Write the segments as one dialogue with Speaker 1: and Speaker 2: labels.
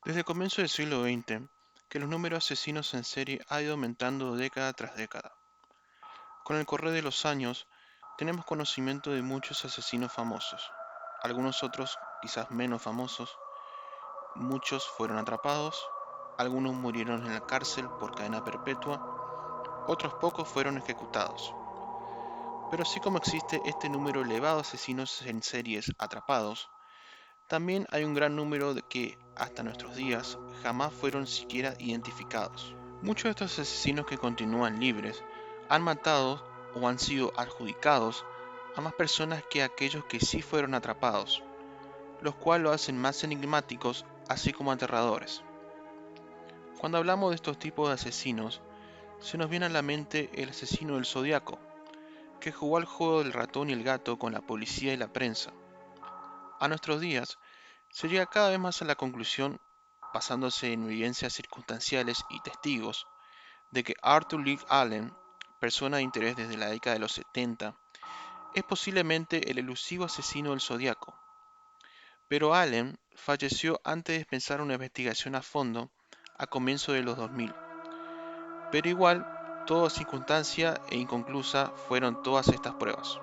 Speaker 1: Desde el comienzo del siglo XX, que los números de asesinos en serie ha ido aumentando década tras década. Con el correr de los años, tenemos conocimiento de muchos asesinos famosos. Algunos otros, quizás menos famosos, muchos fueron atrapados, algunos murieron en la cárcel por cadena perpetua, otros pocos fueron ejecutados. Pero así como existe este número elevado de asesinos en series atrapados, también hay un gran número de que, hasta nuestros días, jamás fueron siquiera identificados. Muchos de estos asesinos que continúan libres han matado o han sido adjudicados a más personas que aquellos que sí fueron atrapados, los cuales lo hacen más enigmáticos así como aterradores. Cuando hablamos de estos tipos de asesinos, se nos viene a la mente el asesino del Zodiaco, que jugó al juego del ratón y el gato con la policía y la prensa. A nuestros días, se llega cada vez más a la conclusión, basándose en evidencias circunstanciales y testigos, de que Arthur Lee Allen, persona de interés desde la década de los 70, es posiblemente el elusivo asesino del Zodiaco. Pero Allen falleció antes de empezar una investigación a fondo a comienzos de los 2000. Pero igual, toda circunstancia e inconclusa fueron todas estas pruebas.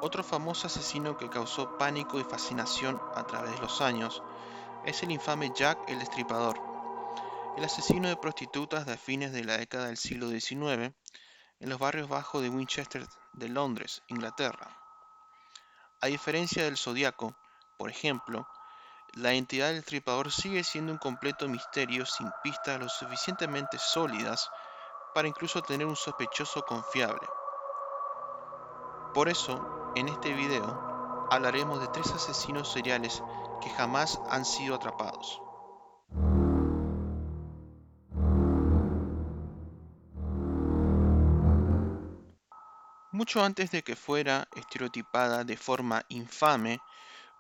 Speaker 1: Otro famoso asesino que causó pánico y fascinación a través de los años es el infame Jack el Destripador, el asesino de prostitutas de fines de la década del siglo XIX en los barrios bajos de Winchester de Londres, Inglaterra. A diferencia del Zodíaco, por ejemplo, la identidad del Destripador sigue siendo un completo misterio sin pistas lo suficientemente sólidas para incluso tener un sospechoso confiable. Por eso, en este video, hablaremos de tres asesinos seriales que jamás han sido atrapados. Mucho antes de que fuera estereotipada de forma infame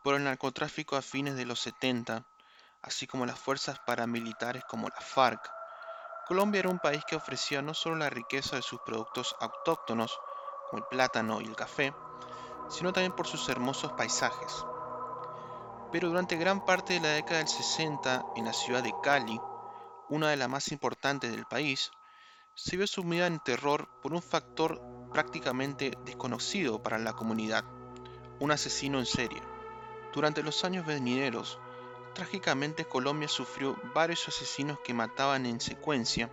Speaker 1: por el narcotráfico a fines de los 70, así como las fuerzas paramilitares como la FARC, Colombia era un país que ofrecía no solo la riqueza de sus productos autóctonos, como el plátano y el café, sino también por sus hermosos paisajes. Pero durante gran parte de la década del 60, en la ciudad de Cali, una de las más importantes del país, se vio sumida en terror por un factor prácticamente desconocido para la comunidad, un asesino en serie. Durante los años venideros, trágicamente Colombia sufrió varios asesinos que mataban en secuencia,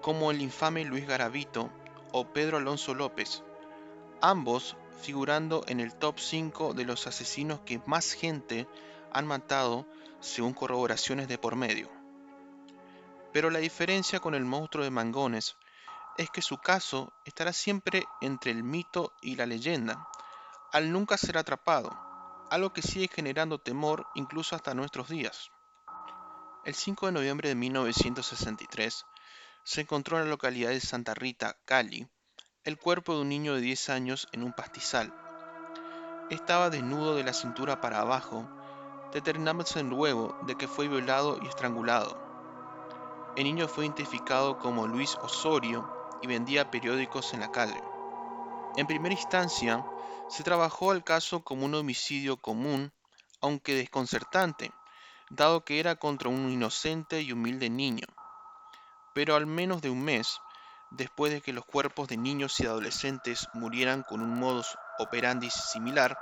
Speaker 1: como el infame Luis Garavito o Pedro Alonso López, ambos figurando en el top 5 de los asesinos que más gente han matado según corroboraciones de por medio. Pero la diferencia con el monstruo de Mangones es que su caso estará siempre entre el mito y la leyenda, al nunca ser atrapado, algo que sigue generando temor incluso hasta nuestros días. El 5 de noviembre de 1963 se encontró en la localidad de Santa Rita, Cali, el cuerpo de un niño de 10 años en un pastizal. Estaba desnudo de la cintura para abajo, determinándose luego de que fue violado y estrangulado. El niño fue identificado como Luis Osorio y vendía periódicos en la calle. En primera instancia, se trabajó el caso como un homicidio común, aunque desconcertante, dado que era contra un inocente y humilde niño. Pero al menos de un mes, después de que los cuerpos de niños y adolescentes murieran con un modus operandi similar,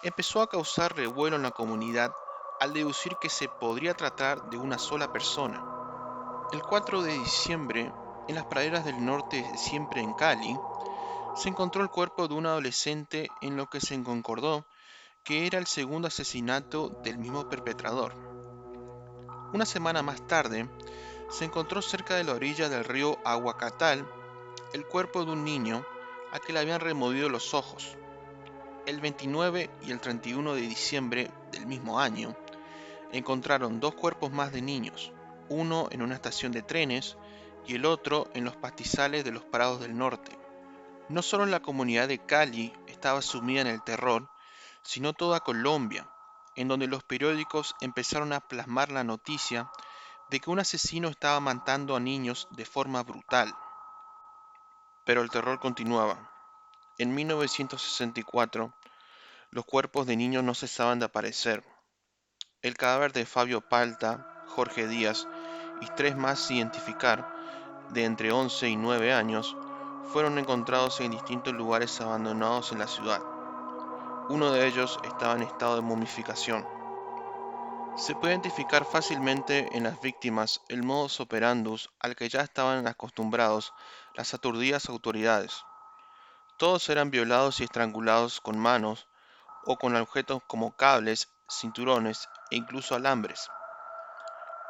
Speaker 1: empezó a causar revuelo en la comunidad al deducir que se podría tratar de una sola persona. El 4 de diciembre, en las praderas del norte de Siempre en Cali, se encontró el cuerpo de un adolescente en lo que se concordó que era el segundo asesinato del mismo perpetrador. Una semana más tarde, se encontró cerca de la orilla del río Aguacatal el cuerpo de un niño a que le habían removido los ojos. El 29 y el 31 de diciembre del mismo año, encontraron dos cuerpos más de niños, uno en una estación de trenes y el otro en los pastizales de los Prados del Norte. No solo la comunidad de Cali estaba sumida en el terror, sino toda Colombia, en donde los periódicos empezaron a plasmar la noticia de que un asesino estaba matando a niños de forma brutal. Pero el terror continuaba. En 1964, los cuerpos de niños no cesaban de aparecer. el cadáver de Fabio Palta, Jorge Díaz y tres más sin identificar, de entre 11 y 9 años, fueron encontrados en distintos lugares abandonados en la ciudad. Uno de ellos estaba en estado de momificación. Se puede identificar fácilmente en las víctimas el modus operandus al que ya estaban acostumbrados las aturdidas autoridades. Todos eran violados y estrangulados con manos o con objetos como cables, cinturones e incluso alambres.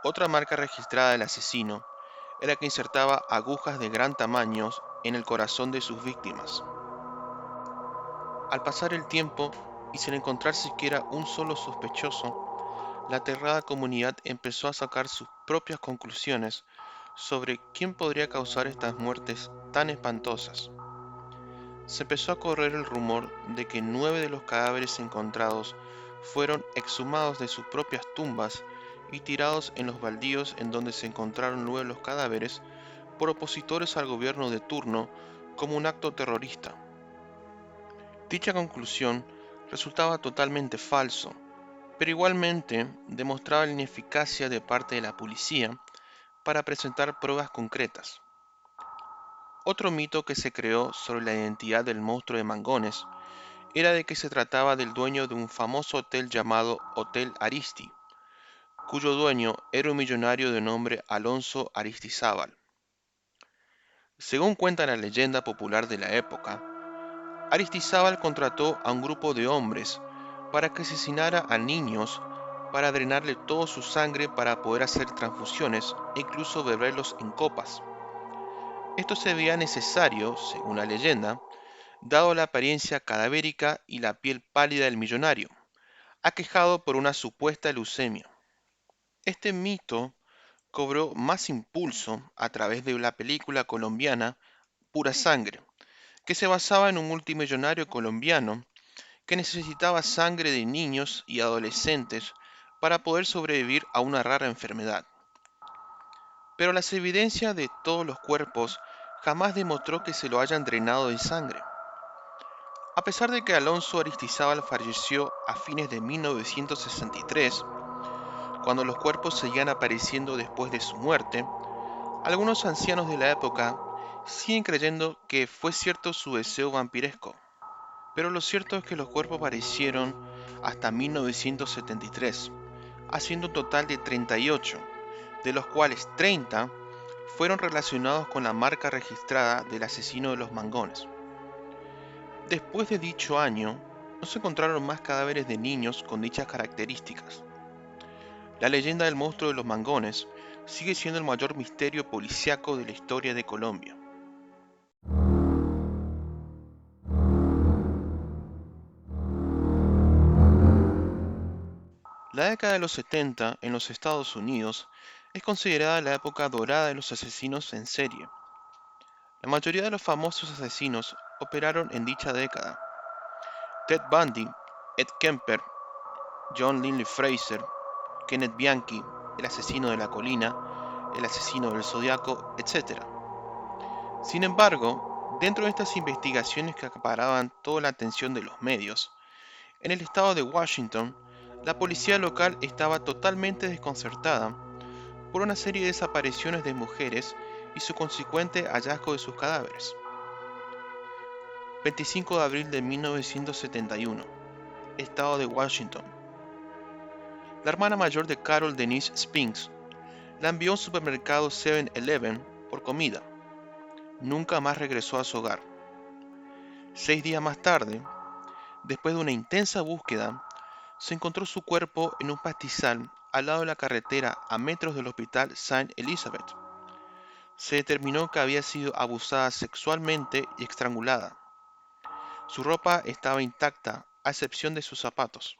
Speaker 1: Otra marca registrada del asesino era que insertaba agujas de gran tamaño en el corazón de sus víctimas. Al pasar el tiempo y sin encontrar siquiera un solo sospechoso, la aterrada comunidad empezó a sacar sus propias conclusiones sobre quién podría causar estas muertes tan espantosas. Se empezó a correr el rumor de que 9 de los cadáveres encontrados fueron exhumados de sus propias tumbas y tirados en los baldíos en donde se encontraron luego los cadáveres por opositores al gobierno de turno como un acto terrorista. Dicha conclusión resultaba totalmente falso, pero igualmente demostraba la ineficacia de parte de la policía para presentar pruebas concretas. Otro mito que se creó sobre la identidad del monstruo de Mangones era de que se trataba del dueño de un famoso hotel llamado Hotel Aristi, cuyo dueño era un millonario de nombre Alonso Aristizábal. Según cuenta la leyenda popular de la época, Aristizábal contrató a un grupo de hombres para que asesinara a niños para drenarle toda su sangre para poder hacer transfusiones e incluso beberlos en copas. Esto se veía necesario, según la leyenda, dado la apariencia cadavérica y la piel pálida del millonario, aquejado por una supuesta leucemia. Este mito cobró más impulso a través de la película colombiana Pura Sangre, que se basaba en un multimillonario colombiano que necesitaba sangre de niños y adolescentes para poder sobrevivir a una rara enfermedad. Pero las evidencias de todos los cuerpos jamás demostró que se lo hayan drenado de sangre. A pesar de que Alonso Aristizábal falleció a fines de 1963, cuando los cuerpos seguían apareciendo después de su muerte, algunos ancianos de la época siguen creyendo que fue cierto su deseo vampiresco. Pero lo cierto es que los cuerpos aparecieron hasta 1973, haciendo un total de 38, de los cuales 30 fueron relacionados con la marca registrada del asesino de los Mangones. Después de dicho año, no se encontraron más cadáveres de niños con dichas características. La leyenda del monstruo de los Mangones sigue siendo el mayor misterio policíaco de la historia de Colombia. La década de los 70 en los Estados Unidos es considerada la época dorada de los asesinos en serie. La mayoría de los famosos asesinos operaron en dicha década. Ted Bundy, Ed Kemper, John Linley Fraser, Kenneth Bianchi, el asesino de la colina, el asesino del Zodiaco, etc. Sin embargo, dentro de estas investigaciones que acaparaban toda la atención de los medios, en el estado de Washington, la policía local estaba totalmente desconcertada por una serie de desapariciones de mujeres y su consecuente hallazgo de sus cadáveres. 25 de abril de 1971, estado de Washington. La hermana mayor de Carol Denise Spinks la envió a un supermercado 7-Eleven por comida. Nunca más regresó a su hogar. 6 días más tarde, después de una intensa búsqueda, se encontró su cuerpo en un pastizal al lado de la carretera a metros del hospital St. Elizabeth. Se determinó que había sido abusada sexualmente y estrangulada. Su ropa estaba intacta, a excepción de sus zapatos.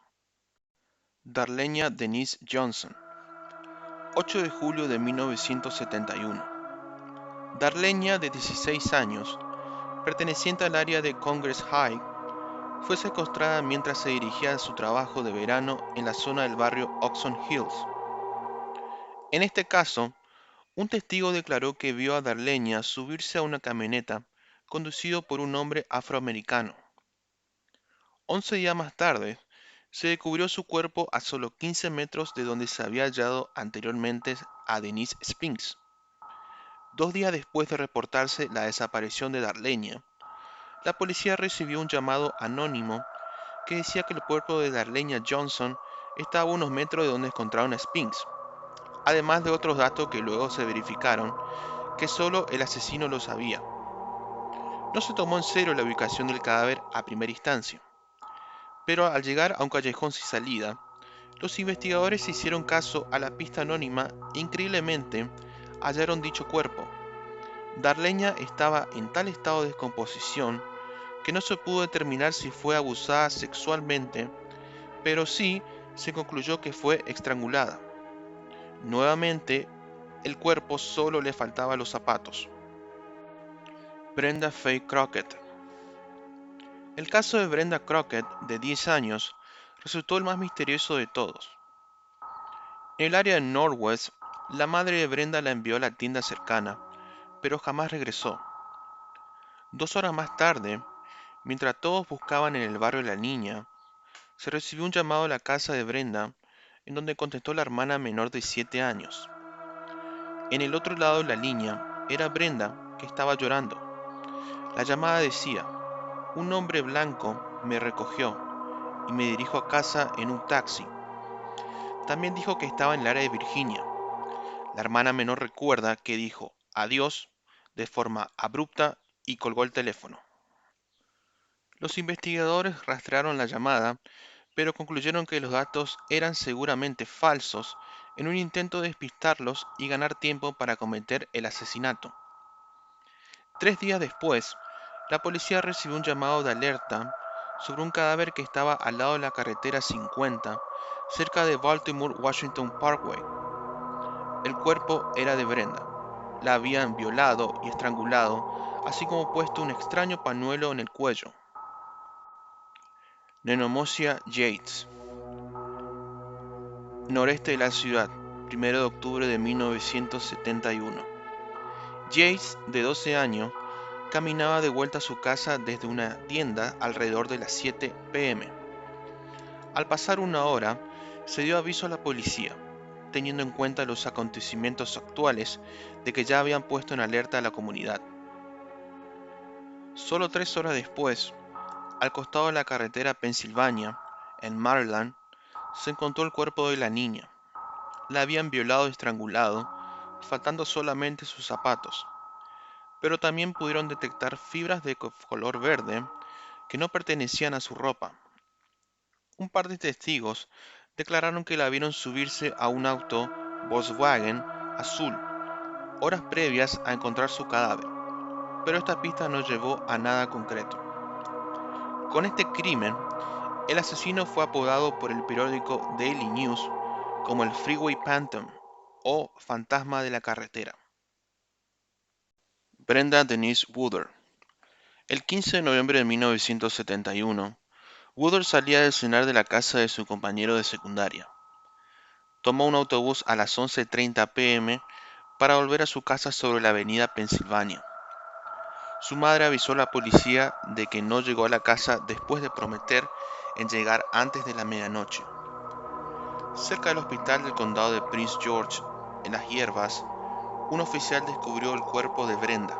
Speaker 1: Darlenia Denise Johnson, 8 de julio de 1971. Darlenia, de 16 años, perteneciente al área de Congress High, fue secuestrada mientras se dirigía a su trabajo de verano en la zona del barrio Oxon Hills. En este caso, un testigo declaró que vio a Darlenia subirse a una camioneta conducido por un hombre afroamericano. 11 días más tarde, se descubrió su cuerpo a solo 15 metros de donde se había hallado anteriormente a Denise Spinks. 2 días después de reportarse la desaparición de Darlenia, la policía recibió un llamado anónimo que decía que el cuerpo de Darlenia Johnson estaba a unos metros de donde encontraron a Spinks, además de otros datos que luego se verificaron que solo el asesino lo sabía. No se tomó en serio la ubicación del cadáver a primera instancia, pero al llegar a un callejón sin salida, los investigadores hicieron caso a la pista anónima e increíblemente hallaron dicho cuerpo. Darlenia estaba en tal estado de descomposición que no se pudo determinar si fue abusada sexualmente, pero sí se concluyó que fue estrangulada. Nuevamente, el cuerpo solo le faltaba los zapatos. Brenda Faye Crockett. El caso de Brenda Crockett, de 10 años, resultó el más misterioso de todos. En el área de Northwest, la madre de Brenda la envió a la tienda cercana, pero jamás regresó. 2 horas más tarde, mientras todos buscaban en el barrio de la niña, se recibió un llamado a la casa de Brenda, en donde contestó la hermana menor de 7 años. En el otro lado de la línea era Brenda, que estaba llorando. La llamada decía: un hombre blanco me recogió y me dirijo a casa en un taxi. También dijo que estaba en el área de Virginia. La hermana menor recuerda que dijo adiós de forma abrupta y colgó el teléfono. Los investigadores rastrearon la llamada, pero concluyeron que los datos eran seguramente falsos en un intento de despistarlos y ganar tiempo para cometer el asesinato. 3 días después, la policía recibió un llamado de alerta sobre un cadáver que estaba al lado de la carretera 50, cerca de Baltimore Washington Parkway. El cuerpo era de Brenda. La habían violado y estrangulado, así como puesto un extraño pañuelo en el cuello. Nenomosia Yates, noreste de la ciudad, 1 de octubre de 1971. Yates, de 12 años, caminaba de vuelta a su casa desde una tienda alrededor de las 7 p.m. Al pasar 1 hora, se dio aviso a la policía, teniendo en cuenta los acontecimientos actuales de que ya habían puesto en alerta a la comunidad. Solo 3 horas después, al costado de la carretera Pennsylvania, en Maryland, se encontró el cuerpo de la niña. La habían violado y estrangulado, faltando solamente sus zapatos, pero también pudieron detectar fibras de color verde que no pertenecían a su ropa. Un par de testigos declararon que la vieron subirse a un auto Volkswagen azul horas previas a encontrar su cadáver, pero esta pista no llevó a nada concreto. Con este crimen, el asesino fue apodado por el periódico Daily News como el Freeway Phantom o Fantasma de la Carretera. Brenda Denise Wooder. El 15 de noviembre de 1971, Wooder salía de cenar de la casa de su compañero de secundaria. Tomó un autobús a las 11:30 p.m. para volver a su casa sobre la avenida Pennsylvania. Su madre avisó a la policía de que no llegó a la casa después de prometer en llegar antes de la medianoche. Cerca del hospital del condado de Prince George, en las hierbas, un oficial descubrió el cuerpo de Brenda.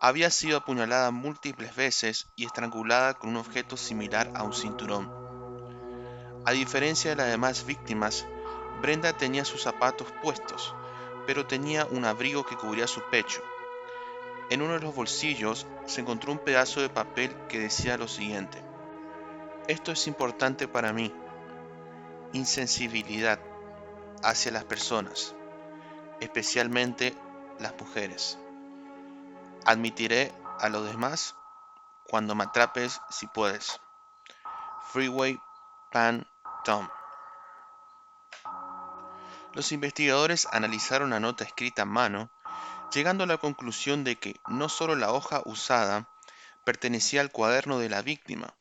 Speaker 1: Había sido apuñalada múltiples veces y estrangulada con un objeto similar a un cinturón. A diferencia de las demás víctimas, Brenda tenía sus zapatos puestos, pero tenía un abrigo que cubría su pecho. En uno de los bolsillos se encontró un pedazo de papel que decía lo siguiente: esto es importante para mí. Insensibilidad hacia las personas, especialmente las mujeres. Admitiré a los demás cuando me atrapes si puedes. Freeway Phantom. Los investigadores analizaron la nota escrita a mano, llegando a la conclusión de que no solo la hoja usada pertenecía al cuaderno de la víctima,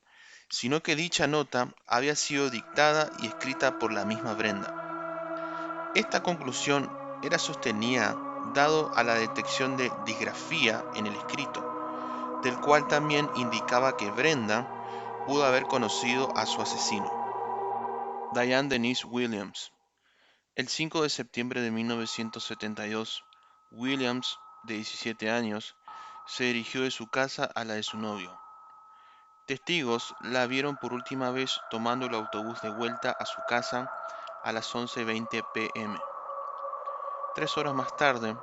Speaker 1: sino que dicha nota había sido dictada y escrita por la misma Brenda. Esta conclusión era sostenida dado a la detección de disgrafía en el escrito, del cual también indicaba que Brenda pudo haber conocido a su asesino. Diane Denise Williams. El 5 de septiembre de 1972, Williams, de 17 años, se dirigió de su casa a la de su novio. Testigos la vieron por última vez tomando el autobús de vuelta a su casa a las 11:20 p.m. 3 horas más tarde,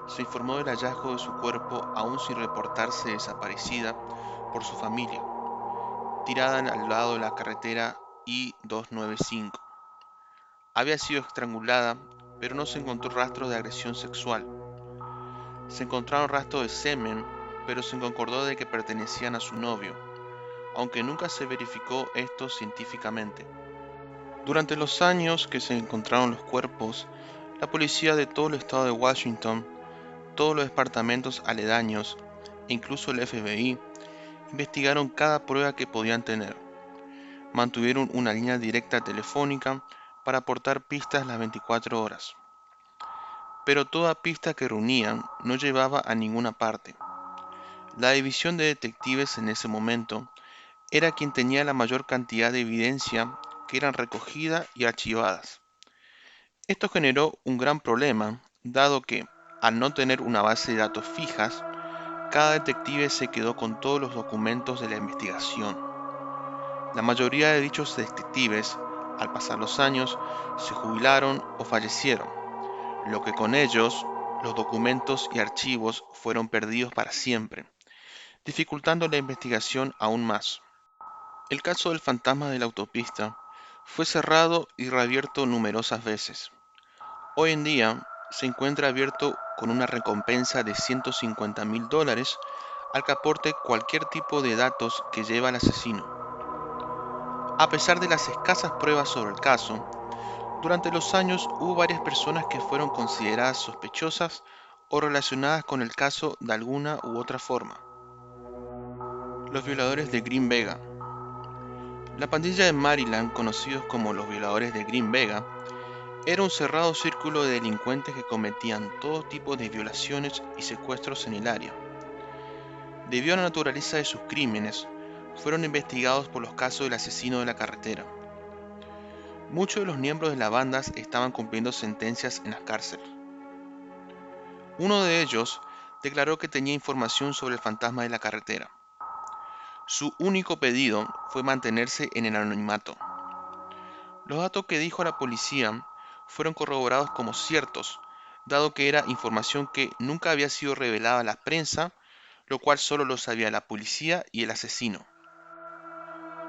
Speaker 1: se informó del hallazgo de su cuerpo aún sin reportarse desaparecida por su familia, tirada al lado de la carretera I-295. Había sido estrangulada, pero no se encontró rastros de agresión sexual. Se encontraron rastros de semen, pero se concordó de que pertenecían a su novio, aunque nunca se verificó esto científicamente. Durante los años que se encontraron los cuerpos, la policía de todo el estado de Washington, todos los departamentos aledaños e incluso el FBI investigaron cada prueba que podían tener. Mantuvieron una línea directa telefónica para aportar pistas las 24 horas. Pero toda pista que reunían no llevaba a ninguna parte. La división de detectives en ese momento era quien tenía la mayor cantidad de evidencia que eran recogidas y archivadas. Esto generó un gran problema, dado que, al no tener una base de datos fijas, cada detective se quedó con todos los documentos de la investigación. La mayoría de dichos detectives, al pasar los años, se jubilaron o fallecieron, lo que con ellos, los documentos y archivos fueron perdidos para siempre, dificultando la investigación aún más. El caso del fantasma de la autopista fue cerrado y reabierto numerosas veces. Hoy en día se encuentra abierto con una recompensa de $150,000 al que aporte cualquier tipo de datos que lleve al asesino. A pesar de las escasas pruebas sobre el caso, durante los años hubo varias personas que fueron consideradas sospechosas o relacionadas con el caso de alguna u otra forma. Los violadores de Green Vega. La pandilla de Maryland, conocidos como los violadores de Green Vega, era un cerrado círculo de delincuentes que cometían todo tipo de violaciones y secuestros en el área. Debido a la naturaleza de sus crímenes, fueron investigados por los casos del asesino de la carretera. Muchos de los miembros de la banda estaban cumpliendo sentencias en las cárceles. Uno de ellos declaró que tenía información sobre el fantasma de la carretera. Su único pedido fue mantenerse en el anonimato. Los datos que dijo a la policía fueron corroborados como ciertos, dado que era información que nunca había sido revelada a la prensa, lo cual solo lo sabía la policía y el asesino.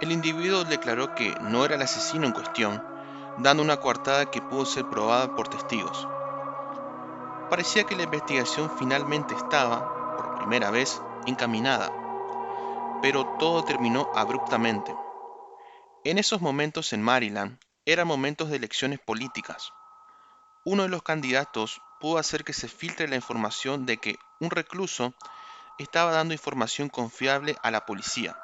Speaker 1: El individuo declaró que no era el asesino en cuestión, dando una coartada que pudo ser probada por testigos. Parecía que la investigación finalmente estaba, por primera vez, encaminada, pero todo terminó abruptamente. En esos momentos en Maryland, eran momentos de elecciones políticas. Uno de los candidatos pudo hacer que se filtre la información de que un recluso estaba dando información confiable a la policía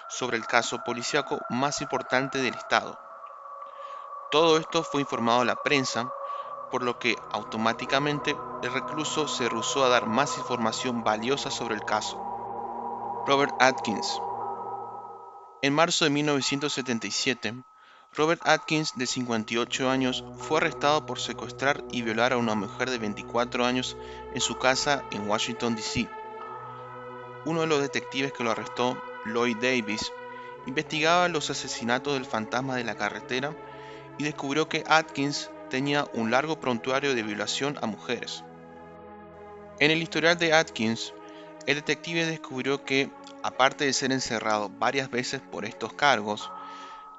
Speaker 1: sobre el caso policíaco más importante del estado. Todo esto fue informado a la prensa, por lo que automáticamente el recluso se rehusó a dar más información valiosa sobre el caso. Robert Atkins. En marzo de 1977, Robert Atkins, de 58 años, fue arrestado por secuestrar y violar a una mujer de 24 años en su casa en Washington, D.C. Uno de los detectives que lo arrestó, Lloyd Davis, investigaba los asesinatos del fantasma de la carretera y descubrió que Atkins tenía un largo prontuario de violación a mujeres. En el historial de Atkins, el detective descubrió que, aparte de ser encerrado varias veces por estos cargos,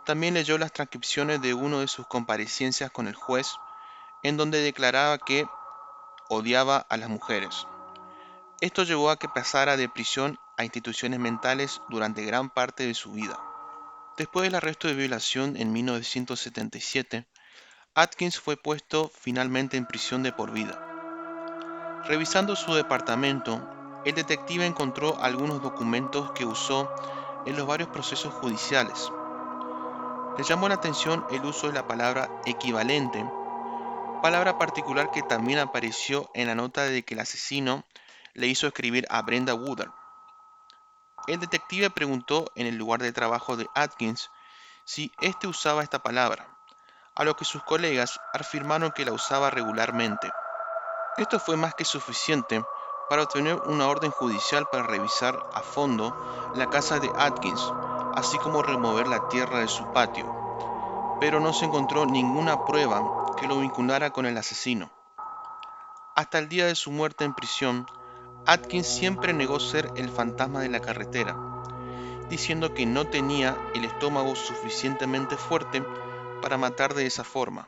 Speaker 1: también leyó las transcripciones de una de sus comparecencias con el juez, en donde declaraba que odiaba a las mujeres. Esto llevó a que pasara de prisión a instituciones mentales durante gran parte de su vida. Después del arresto de violación en 1977, Atkins fue puesto finalmente en prisión de por vida. Revisando su departamento, el detective encontró algunos documentos que usó en los varios procesos judiciales. Le llamó la atención el uso de la palabra equivalente, palabra particular que también apareció en la nota de que el asesino le hizo escribir a Brenda Woodard. El detective preguntó en el lugar de trabajo de Atkins si éste usaba esta palabra, a lo que sus colegas afirmaron que la usaba regularmente. Esto fue más que suficiente para obtener una orden judicial para revisar a fondo la casa de Atkins, así como remover la tierra de su patio, pero no se encontró ninguna prueba que lo vinculara con el asesino. Hasta el día de su muerte en prisión, Atkins siempre negó ser el fantasma de la carretera, diciendo que no tenía el estómago suficientemente fuerte para matar de esa forma.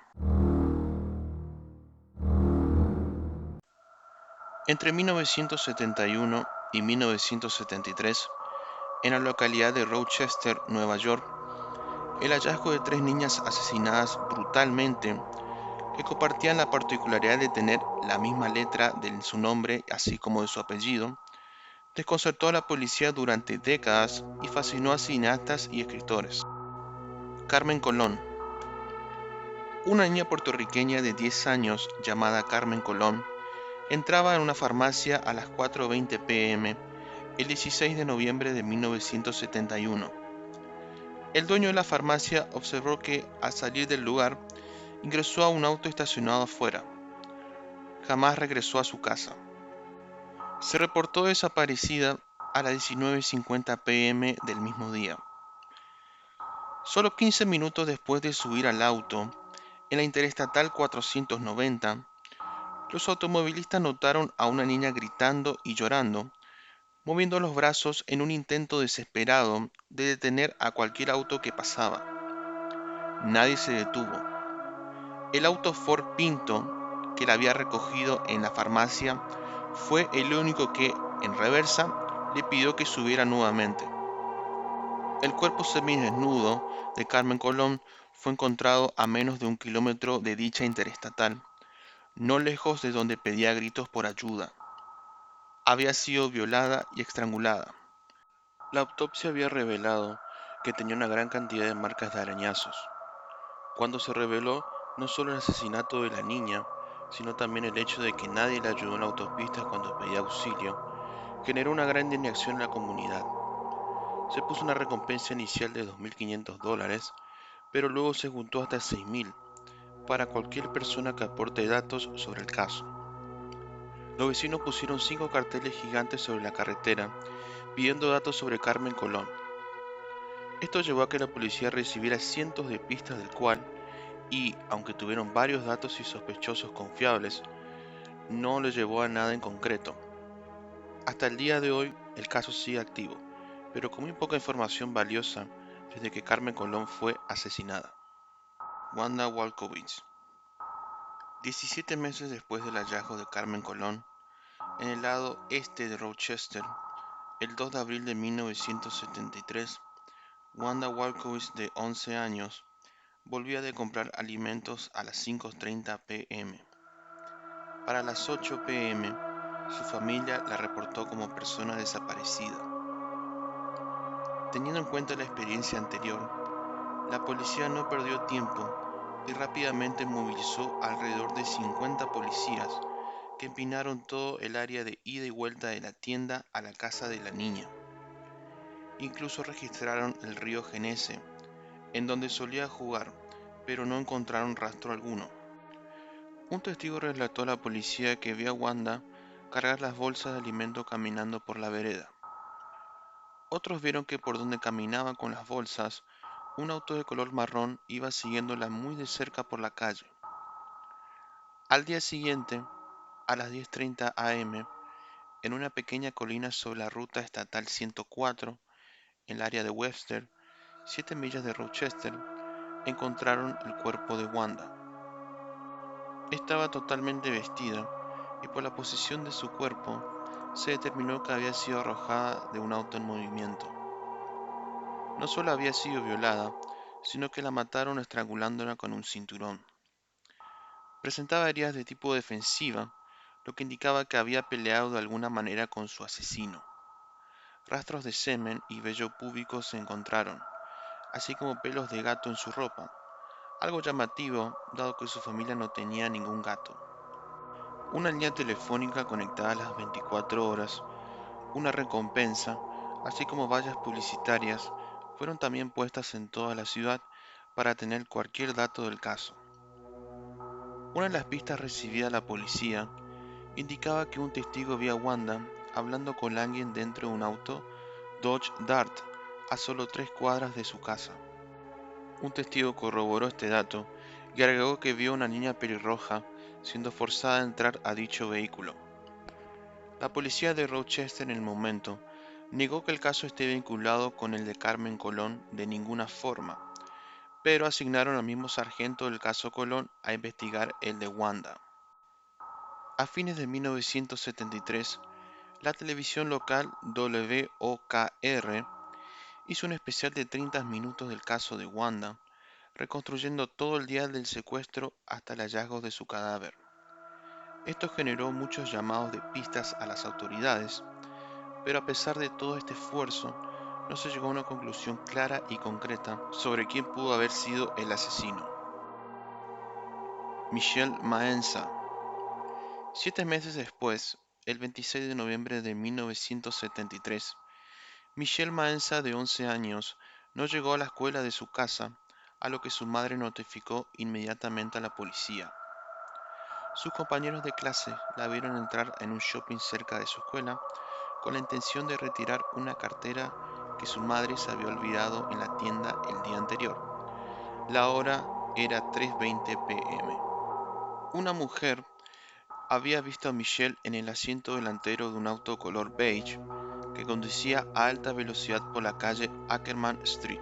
Speaker 1: Entre 1971 y 1973, en la localidad de Rochester, Nueva York, el hallazgo de tres niñas asesinadas brutalmente que compartían la particularidad de tener la misma letra de su nombre así como de su apellido, desconcertó a la policía durante décadas y fascinó a cineastas y escritores. Carmen Colón. Una niña puertorriqueña de 10 años llamada Carmen Colón entraba en una farmacia a las 4:20 p.m. el 16 de noviembre de 1971. El dueño de la farmacia observó que, al salir del lugar, ingresó a un auto estacionado afuera. Jamás regresó a su casa. Se reportó desaparecida a las 19:50 p.m. del mismo día. Solo 15 minutos después de subir al auto, en la Interestatal 490, los automovilistas notaron a una niña gritando y llorando, moviendo los brazos en un intento desesperado de detener a cualquier auto que pasaba. Nadie se detuvo. El auto Ford Pinto, que la había recogido en la farmacia, fue el único que, en reversa, le pidió que subiera nuevamente. El cuerpo semidesnudo de Carmen Colón fue encontrado a menos de 1 kilómetro de dicha interestatal, no lejos de donde pedía gritos por ayuda. Había sido violada y estrangulada. La autopsia había revelado que tenía una gran cantidad de marcas de arañazos. Cuando se reveló no solo el asesinato de la niña, sino también el hecho de que nadie le ayudó en la autopista cuando pedía auxilio, generó una gran indignación en la comunidad. Se puso una recompensa inicial de $2.500, pero luego se juntó hasta 6.000 para cualquier persona que aporte datos sobre el caso. Los vecinos pusieron 5 carteles gigantes sobre la carretera pidiendo datos sobre Carmen Colón. Esto llevó a que la policía recibiera cientos de pistas del cual, y aunque tuvieron varios datos y sospechosos confiables, no le llevó a nada en concreto. Hasta el día de hoy, el caso sigue activo, pero con muy poca información valiosa desde que Carmen Colón fue asesinada. Wanda Walkowicz. 17 meses después del hallazgo de Carmen Colón, en el lado este de Rochester, el 2 de abril de 1973, Wanda Walkowicz, de 11 años, volvía de comprar alimentos a las 5:30 p.m. Para las 8 p.m., su familia la reportó como persona desaparecida. Teniendo en cuenta la experiencia anterior, la policía no perdió tiempo y rápidamente movilizó alrededor de 50 policías que empinaron todo el área de ida y vuelta de la tienda a la casa de la niña. Incluso registraron el río Genese, en donde solía jugar, pero no encontraron rastro alguno. Un testigo relató a la policía que vio a Wanda cargar las bolsas de alimento caminando por la vereda. Otros vieron que por donde caminaba con las bolsas, un auto de color marrón iba siguiéndola muy de cerca por la calle. Al día siguiente, a las 10:30 am, en una pequeña colina sobre la ruta estatal 104, en el área de Webster, 7 millas de Rochester, encontraron el cuerpo de Wanda. Estaba totalmente vestida y por la posición de su cuerpo se determinó que había sido arrojada de un auto en movimiento. No solo había sido violada, sino que la mataron estrangulándola con un cinturón. Presentaba heridas de tipo defensiva, lo que indicaba que había peleado de alguna manera con su asesino. Rastros de semen y vello púbico se encontraron, así como pelos de gato en su ropa, algo llamativo dado que su familia no tenía ningún gato. Una línea telefónica conectada a las 24 horas, una recompensa, así como vallas publicitarias, fueron también puestas en toda la ciudad para tener cualquier dato del caso. Una de las pistas recibida a la policía indicaba que un testigo vio a Wanda hablando con alguien dentro de un auto Dodge Dart a solo 3 cuadras de su casa. Un testigo corroboró este dato y agregó que vio a una niña pelirroja siendo forzada a entrar a dicho vehículo. La policía de Rochester en el momento negó que el caso esté vinculado con el de Carmen Colón de ninguna forma, pero asignaron al mismo sargento del caso Colón a investigar el de Wanda. A fines de 1973, la televisión local WOKR hizo un especial de 30 minutos del caso de Wanda, reconstruyendo todo el día del secuestro hasta el hallazgo de su cadáver. Esto generó muchos llamados de pistas a las autoridades, pero a pesar de todo este esfuerzo, no se llegó a una conclusión clara y concreta sobre quién pudo haber sido el asesino. Michelle Maenza. 7 meses después, el 26 de noviembre de 1973, Michelle Maenza, de 11 años, no llegó a la escuela de su casa, a lo que su madre notificó inmediatamente a la policía. Sus compañeros de clase la vieron entrar en un shopping cerca de su escuela con la intención de retirar una cartera que su madre se había olvidado en la tienda el día anterior. La hora era 3:20 p.m. Una mujer había visto a Michelle en el asiento delantero de un auto color beige que conducía a alta velocidad por la calle Ackerman Street.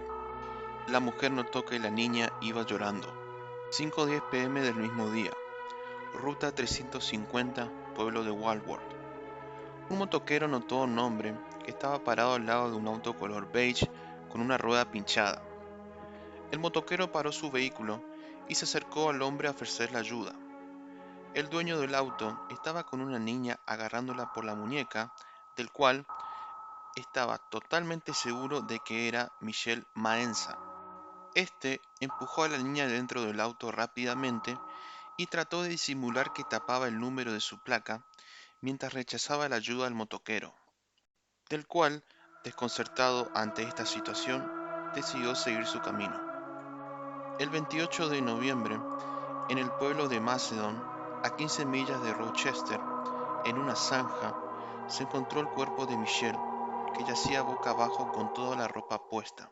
Speaker 1: La mujer notó que la niña iba llorando. 5:10 p.m. del mismo día, ruta 350, pueblo de Walworth. Un motoquero notó a un hombre que estaba parado al lado de un auto color beige con una rueda pinchada. El motoquero paró su vehículo y se acercó al hombre a ofrecerle ayuda. El dueño del auto estaba con una niña agarrándola por la muñeca, del cual estaba totalmente seguro de que era Michelle Maenza. Este empujó a la niña dentro del auto rápidamente y trató de disimular que tapaba el número de su placa mientras rechazaba la ayuda del motoquero, del cual, desconcertado ante esta situación, decidió seguir su camino. El 28 de noviembre, en el pueblo de Macedon, a 15 millas de Rochester, en una zanja, se encontró el cuerpo de Michelle, que yacía boca abajo con toda la ropa puesta.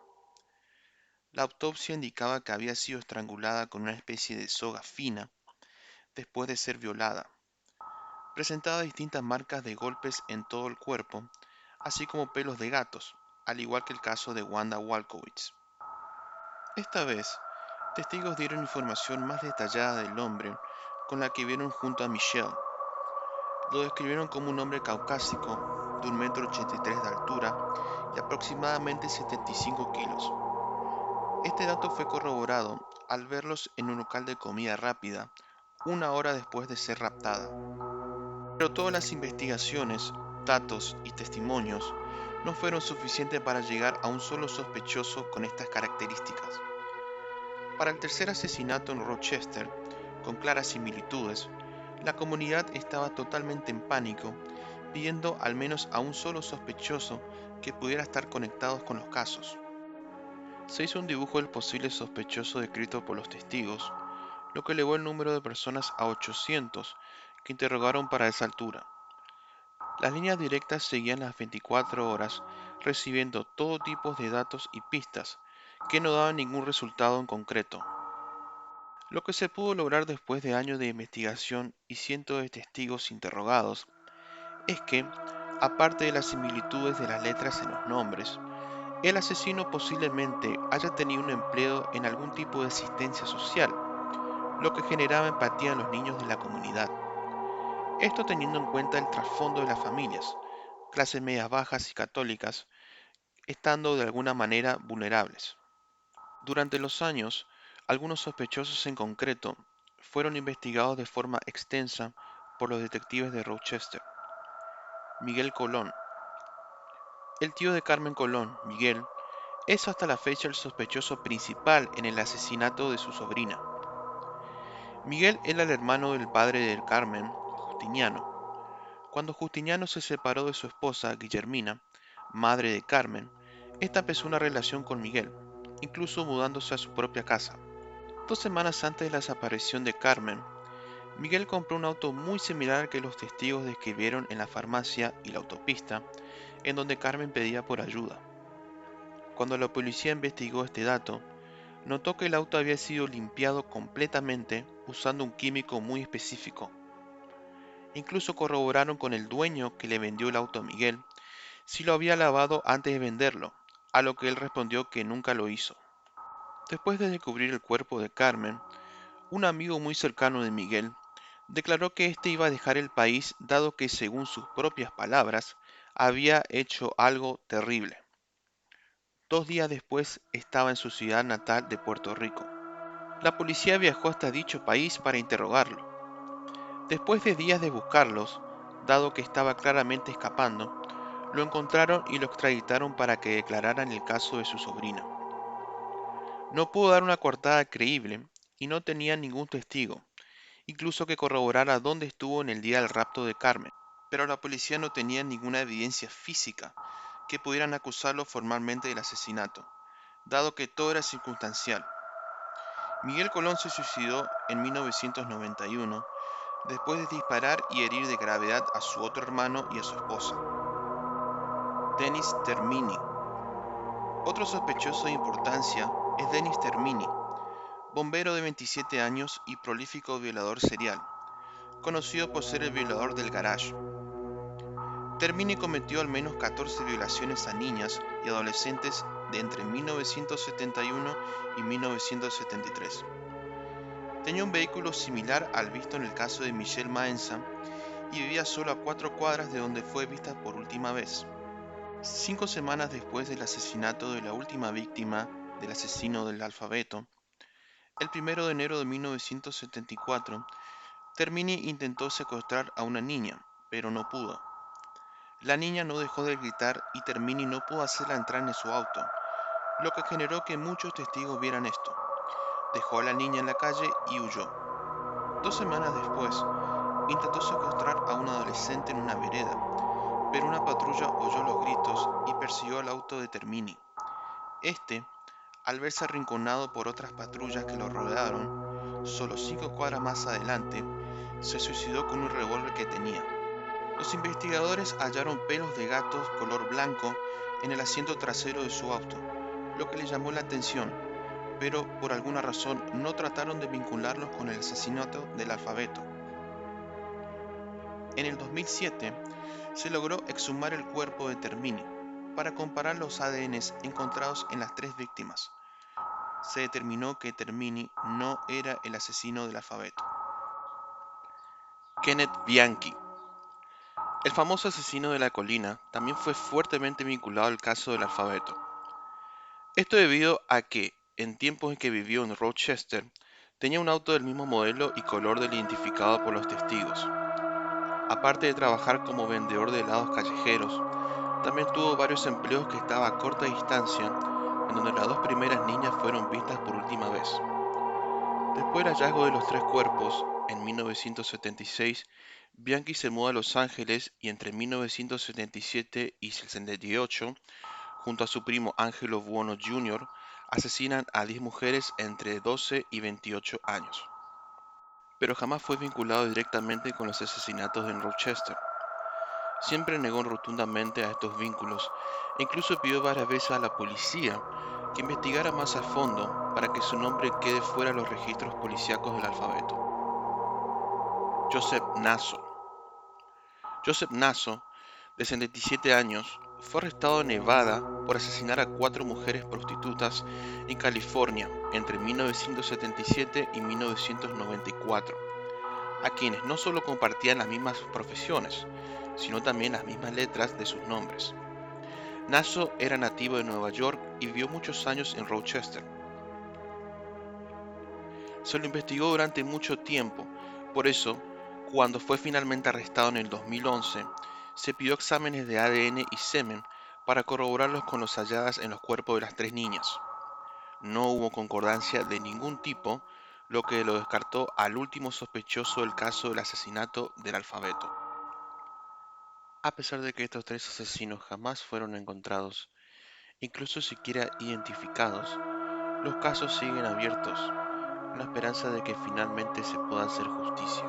Speaker 1: La autopsia indicaba que había sido estrangulada con una especie de soga fina después de ser violada. Presentaba distintas marcas de golpes en todo el cuerpo, así como pelos de gatos, al igual que el caso de Wanda Walkowicz. Esta vez, testigos dieron información más detallada del hombre con la que vieron junto a Michelle. Lo describieron como un hombre caucásico de 1,83 m de altura y aproximadamente 75 kilos. Este dato fue corroborado al verlos en un local de comida rápida, una hora después de ser raptada. Pero todas las investigaciones, datos y testimonios no fueron suficientes para llegar a un solo sospechoso con estas características. Para el tercer asesinato en Rochester, con claras similitudes, la comunidad estaba totalmente en pánico, pidiendo al menos a un solo sospechoso que pudiera estar conectado con los casos. Se hizo un dibujo del posible sospechoso descrito por los testigos, lo que elevó el número de personas a 800 que interrogaron para esa altura. Las líneas directas seguían las 24 horas recibiendo todo tipo de datos y pistas que no daban ningún resultado en concreto. Lo que se pudo lograr después de años de investigación y cientos de testigos interrogados es que, aparte de las similitudes de las letras en los nombres, el asesino posiblemente haya tenido un empleo en algún tipo de asistencia social, lo que generaba empatía en los niños de la comunidad. Esto teniendo en cuenta el trasfondo de las familias, clases medias bajas y católicas, estando de alguna manera vulnerables. Durante los años, algunos sospechosos en concreto fueron investigados de forma extensa por los detectives de Rochester. Miguel Colón. El tío de Carmen Colón, Miguel, es hasta la fecha el sospechoso principal en el asesinato de su sobrina. Miguel era el hermano del padre de Carmen, Justiniano. Cuando Justiniano se separó de su esposa, Guillermina, madre de Carmen, esta empezó una relación con Miguel. incluso mudándose a su propia casa. 2 semanas antes de la desaparición de Carmen, Miguel compró un auto muy similar al que los testigos describieron en la farmacia y la autopista, en donde Carmen pedía por ayuda. Cuando la policía investigó este dato, notó que el auto había sido limpiado completamente usando un químico muy específico. Incluso corroboraron con el dueño que le vendió el auto a Miguel si lo había lavado antes de venderlo, a lo que él respondió que nunca lo hizo. Después de descubrir el cuerpo de Carmen, un amigo muy cercano de Miguel declaró que éste iba a dejar el país dado que, según sus propias palabras, había hecho algo terrible. 2 días después estaba en su ciudad natal de Puerto Rico. La policía viajó hasta dicho país para interrogarlo. Después de días de buscarlos, dado que estaba claramente escapando, lo encontraron y lo extraditaron para que declarara en el caso de su sobrina. No pudo dar una coartada creíble y no tenía ningún testigo, incluso que corroborara dónde estuvo en el día del rapto de Carmen. Pero la policía no tenía ninguna evidencia física que pudieran acusarlo formalmente del asesinato, dado que todo era circunstancial. Miguel Colón se suicidó en 1991 después de disparar y herir de gravedad a su otro hermano y a su esposa. Dennis Termini. Otro sospechoso de importancia es Dennis Termini, bombero de 27 años y prolífico violador serial, conocido por ser el violador del garage. Termini cometió al menos 14 violaciones a niñas y adolescentes de entre 1971 y 1973. Tenía un vehículo similar al visto en el caso de Michelle Manson y vivía solo a 4 cuadras de donde fue vista por última vez. 5 semanas después del asesinato de la última víctima del asesino del alfabeto, el 1 de enero de 1974, Termini intentó secuestrar a una niña, pero no pudo. La niña no dejó de gritar y Termini no pudo hacerla entrar en su auto, lo que generó que muchos testigos vieran esto. Dejó a la niña en la calle y huyó. 2 semanas después, intentó secuestrar a un adolescente en una vereda, pero una patrulla oyó los gritos y persiguió al auto de Termini. Este, al verse arrinconado por otras patrullas que lo rodearon, solo 5 cuadras más adelante, se suicidó con un revólver que tenía. Los investigadores hallaron pelos de gato color blanco en el asiento trasero de su auto, lo que le llamó la atención, pero por alguna razón no trataron de vincularlos con el asesinato del alfabeto. En el 2007, se logró exhumar el cuerpo de Termini para comparar los ADNs encontrados en las 3 víctimas. Se determinó que Termini no era el asesino del alfabeto. Kenneth Bianchi. El famoso asesino de la colina también fue fuertemente vinculado al caso del alfabeto. Esto debido a que, en tiempos en que vivió en Rochester, tenía un auto del mismo modelo y color del identificado por los testigos. Aparte de trabajar como vendedor de helados callejeros, también tuvo varios empleos que estaba a corta distancia, en donde las 2 primeras niñas fueron vistas por última vez. Después del hallazgo de los 3 cuerpos, en 1976, Bianchi se mudó a Los Ángeles y entre 1977 y 78, junto a su primo Angelo Buono Jr., asesinan a 10 mujeres entre 12 y 28 años. Pero jamás fue vinculado directamente con los asesinatos en Rochester. Siempre negó rotundamente a estos vínculos e incluso pidió varias veces a la policía que investigara más a fondo para que su nombre quede fuera de los registros policíacos del alfabeto. Joseph Nasso. Joseph Nasso, de 77 años, fue arrestado en Nevada por asesinar a 4 mujeres prostitutas en California entre 1977 y 1994, a quienes no solo compartían las mismas profesiones, sino también las mismas letras de sus nombres. Nasso era nativo de Nueva York y vivió muchos años en Rochester. Se lo investigó durante mucho tiempo, por eso, cuando fue finalmente arrestado en el 2011, se pidió exámenes de ADN y semen para corroborarlos con los halladas en los cuerpos de las 3 niñas. No hubo concordancia de ningún tipo, lo que lo descartó al último sospechoso del caso del asesinato del alfabeto. A pesar de que estos 3 asesinos jamás fueron encontrados, incluso siquiera identificados, Los casos siguen abiertos, con la esperanza de que finalmente se pueda hacer justicia.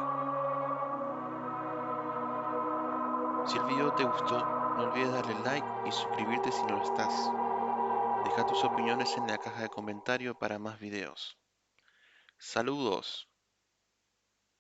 Speaker 1: Si el video te gustó, no olvides darle like y suscribirte si no lo estás. Deja tus opiniones en la caja de comentarios para más videos. Saludos.